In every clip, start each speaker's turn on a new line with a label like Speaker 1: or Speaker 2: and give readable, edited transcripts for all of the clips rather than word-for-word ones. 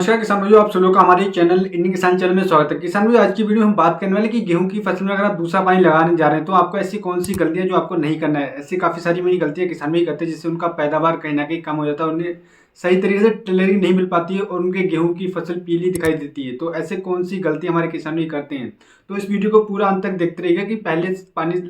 Speaker 1: नमस्कार किसान भाइयों, आप सभी लोग का हमारे चैनल इंडियन किसान चैनल में स्वागत है। किसान भाइयों, आज की वीडियो में हम बात करने वाले कि गेहूं की फसल में अगर आप दूसरा पानी लगाने जा रहे हैं तो आपको ऐसी कौन सी गलतियां जो आपको नहीं करना है। ऐसी काफ़ी सारी मेरी गलतियां किसान भाई करते हैं जिससे उनका पैदावार कहीं ना कहीं कम हो जाता है, उन्हें सही तरीके से टिलरिंग नहीं मिल पाती है और उनके गेहूँ की फसल पीली दिखाई देती है। तो ऐसे कौन सी गलतियाँ हमारे किसान भाई करते हैं, तो इस वीडियो को पूरा अंत तक देखते रहिएगा कि पहले पानी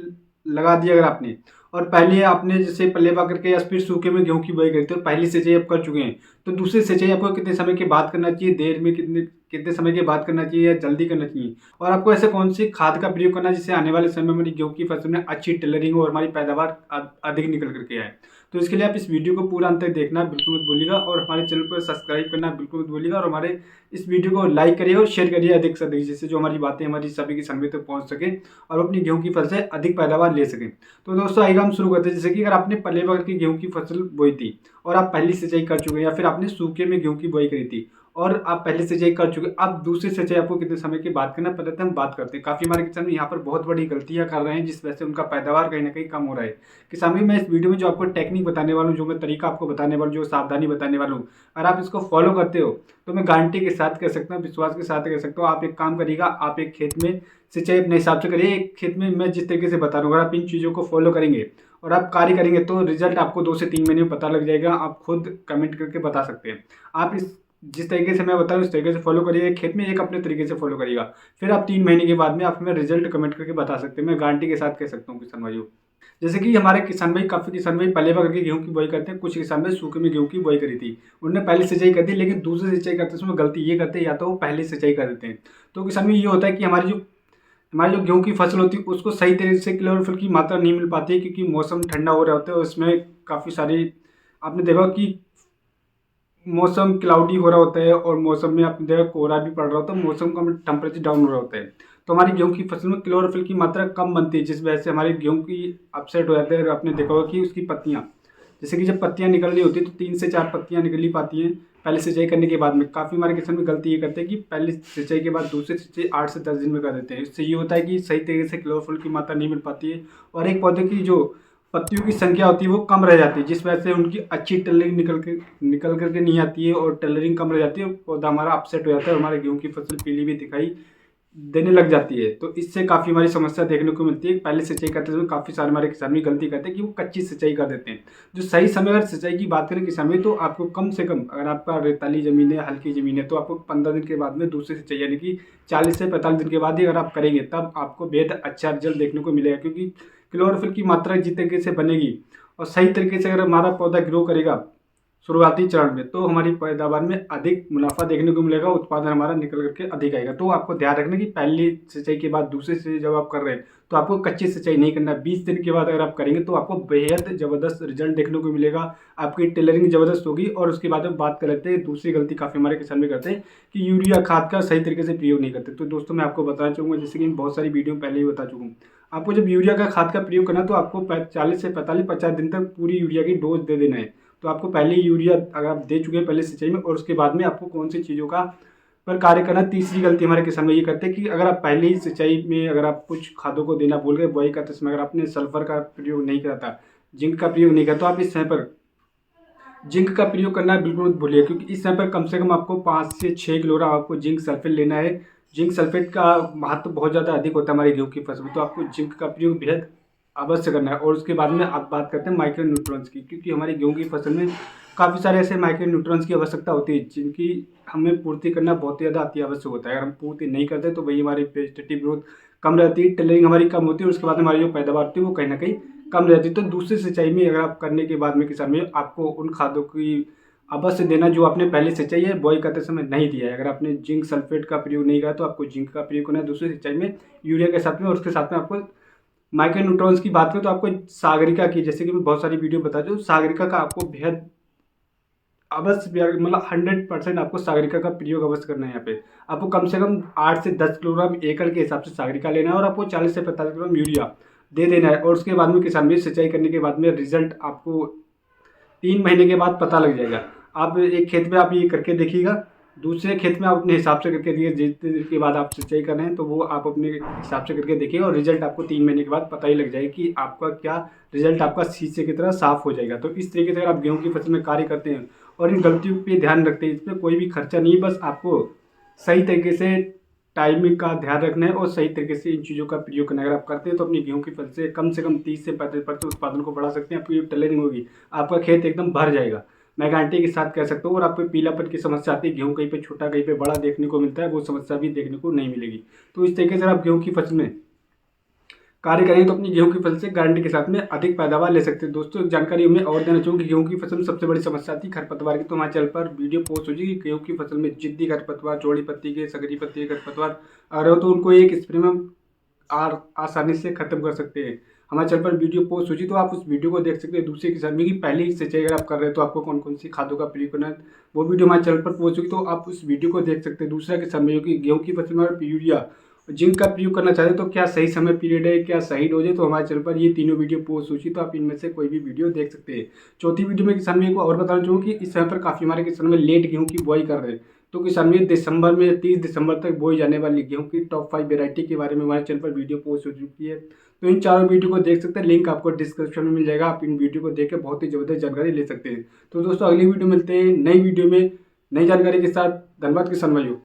Speaker 1: लगा दिया अगर आपने और पहले आपने जैसे पल्लेवा करके या फिर सूखे में गेहूं की बुआई करते हो, पहली सिंचाई आप कर चुके हैं, तो दूसरी सिंचाई आपको कितने समय के बाद करना चाहिए, देर में कितने कितने समय के बाद करना चाहिए या जल्दी करना चाहिए, और आपको ऐसे कौन सी खाद का प्रयोग करना है जिससे आने वाले समय में हमारी गेहूं की फसल में अच्छी टिलरिंग हो और हमारी पैदावार अधिक निकल करके आए। तो इसके लिए आप इस वीडियो को पूरा अंत तक देखना बिल्कुल मत भूलिएगा और हमारे चैनल को सब्सक्राइब करना बिल्कुल मत भूलिएगा और हमारे इस वीडियो को लाइक करिए और शेयर करिए अधिक से अधिक, जिससे जो हमारी बातें हमारी सभी की समय तक पहुंच सके और अपनी गेहूं की फसल से अधिक पैदावार ले सकें। तो दोस्तों आइए हम शुरू करते हैं। जैसे कि अगर आपने पल्लेवा करके गेहूं की फसल बोई थी और आप पहली सिंचाई कर चुके हैं या फिर आपने सूखे में गेहूं की बुआई करी थी और आप पहले सिंचाई कर चुके, अब दूसरी सिंचाई आपको कितने समय की बात करना पहले हम बात करते हैं। काफी हमारे किसान यहाँ पर बहुत बड़ी गलतियां कर रहे हैं जिस वजह से उनका पैदावार कहीं ना कहीं कम हो रहा है। किसान भी मैं इस वीडियो में जो आपको टेक्निक बताने वाला हूँ, जो मैं तरीका आपको बताने वाला हूँ, जो सावधानी बताने वाला हूँ, अगर आप इसको फॉलो करते हो तो मैं गारंटी के साथ कह सकता हूँ, विश्वास के साथ कह सकता हूँ, आप एक काम करिएगा, आप एक खेत में सिंचाई अपने हिसाब से करिए। एक खेत में मैं जिस तरीके से बता रहा हूँ, अगर आप इन चीज़ों को फॉलो करेंगे और आप कार्य करेंगे तो रिजल्ट आपको 2 से 3 महीने में पता लग जाएगा। आप खुद कमेंट करके बता सकते हैं। आप इस जिस तरीके से मैं बता रहा हूँ इस तरीके से फॉलो करिए, खेत में एक अपने तरीके से फॉलो करिएगा, फिर आप 3 महीने के बाद में आप हमें रिजल्ट कमेंट करके बता सकते हैं। मैं गारंटी के साथ कह सकता हूँ किसान भाइयों। जैसे कि हमारे किसान भाई, काफ़ी किसान भाई पल्लेवा करके गेहूं की बुआई करते हैं, कुछ किसान भाई सूखे में गेहूं की बुआई करी थी, उन्होंने पहली सिंचाई कर दी, लेकिन दूसरी सिंचाई करते समय गलती ये करते हैं या तो वो पहली सिंचाई कर देते हैं। तो किसान भाई ये होता है कि हमारी जो गेहूं की फसल होती है उसको सही तरीके से क्लोरोफिल की मात्रा नहीं मिल पाती है, क्योंकि मौसम ठंडा हो रहा होता है और उसमें काफ़ी सारी आपने देखा कि मौसम क्लाउडी हो रहा होता है और मौसम में आपने देखा कोहरा भी पड़ रहा होता है, मौसम का टेम्परेचर डाउन हो रहा होता है, तो हमारी गेहूं की फसल में क्लोरोफिल की मात्रा कम बनती है, जिस वजह से हमारी गेहूं की अपसेट हो जाते हैं। आपने देखा होगा कि उसकी पत्तियां, जैसे कि जब पत्तियां निकलनी होती है तो 3 से 4 पत्तियां निकल ही पाती हैं पहले सिंचाई करने के बाद में। काफ़ी हमारे किसान में गलती ये करते हैं कि पहली सिंचाई के बाद दूसरी सिंचाई 8 से 10 दिन में कर देते हैं। इससे ये होता है कि सही तरीके से क्लोरोफिल की मात्रा नहीं मिल पाती है और एक पौधे की जो पत्तियों की संख्या होती है वो कम रह जाती है, जिस वजह से उनकी अच्छी टेलरिंग निकल करके नहीं आती है और टेलरिंग कम रह जाती है, पौधा हमारा अपसेट हो जाता है और हमारे गेहूं की फसल पीली भी दिखाई देने लग जाती है। तो इससे काफ़ी हमारी समस्या देखने को मिलती है। पहले सिंचाई करते समय काफ़ी सारे हमारे किसान भी गलती करते हैं कि वो कच्ची सिंचाई कर देते हैं। जो सही समय, अगर सिंचाई की बात करें किसान में, तो आपको कम से कम, अगर आपका रेताली ज़मीन है, हल्की ज़मीन है, तो आपको 15 दिन के बाद में दूसरी सिंचाई, यानी कि 40 से 45 दिन के बाद ही अगर आप करेंगे तब आपको बेहद अच्छा रिजल्ट देखने को मिलेगा, क्योंकि क्लोरोफिल की मात्रा जिस तरीके से बनेगी और सही तरीके से अगर हमारा पौधा ग्रो करेगा शुरुआती चरण में, तो हमारी पैदावार में अधिक मुनाफा देखने को मिलेगा, उत्पादन हमारा निकल करके अधिक आएगा। तो आपको ध्यान रखना कि पहली सिंचाई के बाद दूसरी सिंचाई जब आप कर रहे हैं तो आपको कच्ची सिंचाई नहीं करना। 20 दिन के बाद अगर आप करेंगे तो आपको बेहद ज़बरदस्त रिजल्ट देखने को मिलेगा, आपकी टेलरिंग ज़बरदस्त होगी। और उसके बाद में बात कर लेते हैं दूसरी गलती काफ़ी हमारे किसान भी करते हैं कि यूरिया खाद का सही तरीके से प्रयोग नहीं करते। तो दोस्तों मैं आपको बताना चाहूँगा, जैसे कि बहुत सारी वीडियो पहले ही बता चुका हूँ, आपको जब यूरिया का खाद का प्रयोग करना है तो आपको 40 से 45 50 दिन तक पूरी यूरिया की डोज दे देना है। तो आपको पहले यूरिया अगर आप दे चुके हैं पहले सिंचाई में, और उसके बाद में आपको कौन सी चीज़ों का पर कार्य करना। तीसरी गलती हमारे किसान में ये करते हैं कि अगर आप पहले ही सिंचाई में अगर आप कुछ खादों को देना भूल गए बुआई करते समय, अगर आपने सल्फर का प्रयोग नहीं करा था, जिंक का प्रयोग नहीं करा, तो आप इस समय पर जिंक का प्रयोग करना बिल्कुल मत भूलिए, क्योंकि इस समय पर कम से कम आपको 5 से 6 किलोग्राम आपको जिंक सल्फेट लेना है। जिंक सल्फेट का महत्व बहुत ज़्यादा अधिक होता है हमारी गेहूँ की फसल में, तो आपको जिंक का प्रयोग बेहद अवश्य करना है। और उसके बाद में आप बात करते हैं माइक्रो न्यूट्रॉन्स की, क्योंकि हमारी गेहूँ की फसल में काफ़ी सारे ऐसे माइक्रो न्यूट्रॉन्स की आवश्यकता होती है जिनकी हमें पूर्ति करना बहुत ही ज़्यादा अति आवश्यक होता है। अगर हम पूर्ति नहीं करते तो वही हमारी वेजिटेटिव ग्रोथ कम रहती है, टेलरिंग हमारी कम होती है और उसके बाद हमारी जो पैदावार होती है वो कहीं ना कहीं कम रहती है। तो दूसरी सिंचाई में अगर आप करने के बाद में किसान में आपको उन खादों की अवश्य देना जो आपने पहले सिंचाई है बुआई करते समय नहीं दिया है। अगर आपने जिंक सल्फेट का प्रयोग नहीं किया तो आपको जिंक का प्रयोग करना है दूसरी सिंचाई में यूरिया के साथ में, और उसके साथ में आपको माइक्रो न्यूट्रॉन्स की बात करें तो आपको सागरिका की, जैसे कि मैं बहुत सारी वीडियो बता दूँ, सागरिका का आपको बेहद अवश्य, मतलब 100% आपको सागरिका का प्रयोग अवश्य करना है। यहाँ पे आपको कम से कम 8 से 10 किलोग्राम एकड़ के हिसाब से सागरिका लेना है और आपको 40 से 45 किलोग्राम यूरिया दे देना है। और उसके बाद में किसान भी सिंचाई करने के बाद में रिजल्ट आपको 3 महीने के बाद पता लग जाएगा। आप एक खेत में आप ये करके देखिएगा, दूसरे खेत में आप अपने हिसाब से करके देखिए, जितने दिन के बाद आप सिंचाई कर रहे हैं तो वो आप अपने हिसाब से करके देखिए और रिजल्ट आपको 3 महीने के बाद पता ही लग जाएगा कि आपका क्या रिजल्ट आपका शीशे की तरह साफ हो जाएगा। तो इस तरीके से अगर आप गेहूं की फसल में कार्य करते हैं और इन गलतियों पे ध्यान रखते हैं। इसमें कोई भी खर्चा नहीं है, बस आपको सही तरीके से टाइमिंग का ध्यान रखना है और सही तरीके से इन चीज़ों का प्रयोग करना है। अगर आप करते हैं तो अपनी गेहूं की फसल से कम 30 से 35% उत्पादन को बढ़ा सकते हैं। आपकी टलेरिंग होगी, आपका खेत एकदम भर जाएगा, मैं गारंटी के साथ कह सकता हूँ। और आपको पीलापन की समस्या आती है, गेहूं कहीं पे छोटा कहीं पे बड़ा देखने को मिलता है, वो समस्या भी देखने को नहीं मिलेगी। तो इस तरीके से आप गेहूं की फसल में कार्य करेंगे तो अपनी गेहूं की फसल से गारंटी के साथ में अधिक पैदावार ले सकते हैं। दोस्तों, एक जानकारी मैं और देना चाहूँगी, गेहूं की फसल में सबसे बड़ी समस्या आती है खरपतवार की। तो हमारे चैनल पर वीडियो पोस्ट हो जाएगी, गेहूं की फसल में जिद्दी खरपतवार, चौड़ी पत्ती के, सगरी पत्ती के खरपतवार आ रहे हो तो उनको एक स्प्रे में आसानी से खत्म कर सकते हैं। हमारे चैनल पर वीडियो पोस्ट हो जी, तो आप उस वीडियो को देख सकते हैं। दूसरे किसान की पहले ही सिंचाई अगर आप कर रहे हैं तो आपको कौन कौन सी खादों का प्रयोग करना है, वो वीडियो हमारे चैनल पर पोस्ट होगी, तो आप उस वीडियो को देख सकते हैं। दूसरा किसान की गेहूं की फसल में यूरिया जिंक का प्रयोग करना चाहते हैं तो क्या सही समय पीरियड है, क्या सही डोज है, तो हमारे चैनल पर ये तीनों वीडियो पोस्ट हुई, तो आप इनमें से कोई भी वीडियो देख सकते हैं। चौथी वीडियो में किसान भाई को और बताना चाहूँगा कि इस समय पर काफ़ी हमारे किसान में लेट गेहूं की बुआई कर रहे हैं। तो किसान भाई दिसंबर में 30 दिसंबर तक बोई जाने वाली गेहूं की टॉप 5 वेरायटी के बारे में हमारे चैनल पर वीडियो पोस्ट हो चुकी है। तो इन चारों वीडियो को देख सकते हैं, लिंक आपको डिस्क्रिप्शन में मिल जाएगा। आप इन वीडियो को देख के बहुत ही जबरदस्त जानकारी ले सकते हैं। तो दोस्तों, अगली वीडियो मिलते हैं नई वीडियो में नई जानकारी के साथ। धन्यवाद किसान भाइयों।